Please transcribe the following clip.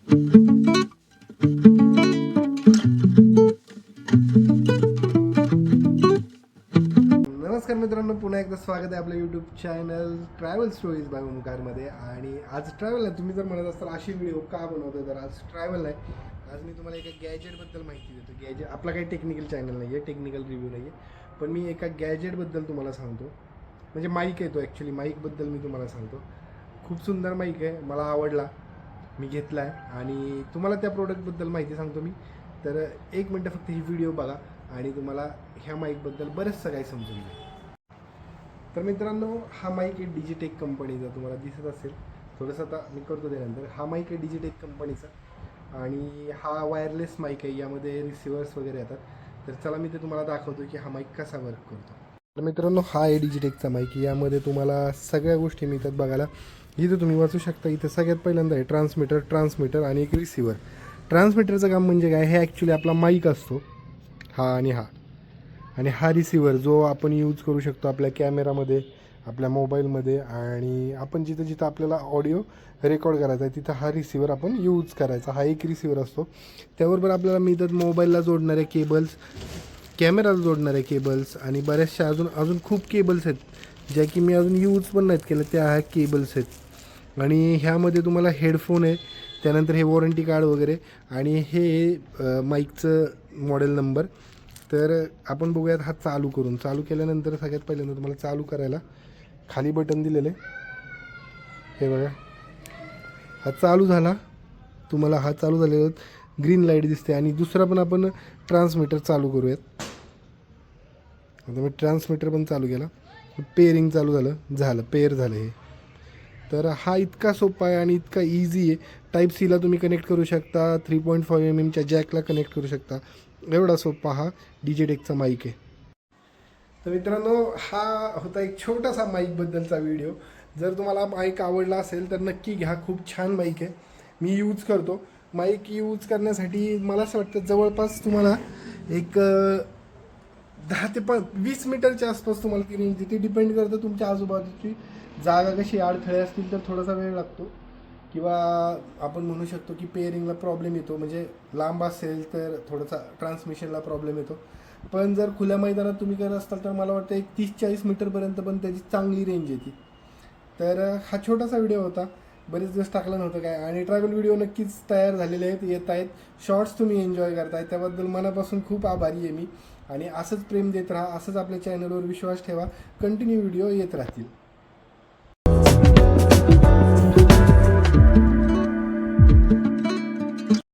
नमस्कार मित्रांनो, पुन्हा एकदा स्वागत आहे आपल्या YouTube channel travel stories by ओमकारमध्ये. आणि आज ट्रॅव्हल आहे. तुम्ही जर म्हणत असाल अशी व्हिडिओ का बनवतो, तर आज ट्रॅव्हल आहे. आज मी तुम्हाला एका गॅजेटबद्दल माहिती देतो. गॅजेट आपला काही टेक्निकल चॅनल नाही आहे, टेक्निकल रिव्ह्यू नाही आहे, पण मी एका गॅजेटबद्दल तुम्हाला सांगतो. म्हणजे माईक आहे तो, ॲक्च्युली माईकबद्दल मी तुम्हाला सांगतो. खूप सुंदर माईक आहे, मला आवडला, मी घेतला आहे आणि तुम्हाला त्या प्रोडक्टबद्दल माहिती सांगतो मी. तर एक मिनटं फक्त ही व्हिडिओ बघा आणि तुम्हाला ह्या माईकबद्दल बरंचसं काही समजून येईल. तर मित्रांनो, हा माईक आहे डिजिटेक कंपनीचा, तुम्हाला दिसत असेल थोडंसं. आता मी करतो त्यानंतर. हा माईक आहे डिजिटेक कंपनीचा आणि हा वायरलेस माईक आहे, यामध्ये रिसिवर्स वगैरे येतात. तर चला मी ते तुम्हाला दाखवतो की हा माईक कसा वर्क करतो. तर मित्रांनो, हा आहे डिजिटेकचा माईक. यामध्ये तुम्हाला सगळ्या गोष्टी मिळतात बघायला. इथं तुम्ही वाचू शकता. इथं सगळ्यात पहिल्यांदा आहे ट्रान्समीटर आणि एक रिसिवर. ट्रान्समीटरचं काम म्हणजे काय, हे ॲक्च्युली आपला माईक असतो हा, आणि हा रिसिवर जो आपण यूज करू शकतो आपल्या कॅमेरामध्ये, आपल्या मोबाईलमध्ये, आणि आपण जिथं जिथं आपल्याला ऑडिओ रेकॉर्ड करायचा आहे तिथं हा रिसिवर आपण यूज करायचा. हा एक रिसिवर असतो. त्याबरोबर आपल्याला मिळतात मोबाईलला जोडणारे केबल्स, कॅमेराला जोडणारे केबल्स आणि बऱ्याचशा अजून खूप केबल्स आहेत ज्या की मी अजून यूज पण नाहीत केलं, त्या ह्या केबल्स आहेत. आणि ह्यामध्ये तुम्हाला हेडफोन आहे, त्यानंतर हे वॉरंटी कार्ड वगैरे, आणि हे माईकचं मॉडेल नंबर. तर आपण बघूयात हा चालू केल्यानंतर सगळ्यात पहिल्यांदा तुम्हाला चालू करायला खाली बटन दिलेलं आहे, हे बघा. हा चालू झाला, तुम्हाला हा चालू झालेला ग्रीन लाईट दिसते. आणि दुसरा पण आपण ट्रान्समीटर चालू करूयात. आता मी ट्रान्समीटर पण चालू केला, पेअरिंग चालू झालं पेअर झालं हे. तर हा इतका सोपा आहे आणि इतका इझी आहे. टाईप सीला तुम्ही कनेक्ट करू शकता, 3.5 mm जॅकला कनेक्ट करू शकता. एवढा सोपा हा डिजिटेकचा माईक आहे. तर मित्रांनो, हा होता एक छोटासा माईकबद्दलचा व्हिडिओ. जर तुम्हाला माईक आवडला असेल तर नक्की घ्या. खूप छान माईक आहे, मी यूज करतो. माईक यूज करण्यासाठी मला असं वाटतं जवळपास तुम्हाला एक 10 ते 20 मीटरच्या आसपास तुम्हाला ती रेंज देते. डिपेंड करतं तुमच्या आजूबाजूची जागा कशी, अडथळे असतील तर थोडासा वेळ लागतो, किंवा आपण म्हणू शकतो की पेअरिंगला प्रॉब्लेम येतो. म्हणजे लांब असेल तर थोडासा ट्रान्समिशनला प्रॉब्लेम येतो. पण जर खुल्या मैदानात तुम्ही करत असताल तर मला वाटतं एक 30-40 मीटरपर्यंत पण त्याची चांगली रेंज येते. तर हा छोटासा व्हिडिओ होता, बरेच दिवस टाकला नव्हतं काय. आणि ट्रॅव्हल व्हिडिओ नक्कीच तयार झालेले आहेत, येत आहेत. शॉर्ट्स तुम्ही एन्जॉय करताय, त्याबद्दल मनापासून खूप आभारी आहे मी. आणि असंच प्रेम देत राहा, असंच आपल्या चॅनलवर विश्वास ठेवा, कंटिन्यू व्हिडिओ येत राहतील.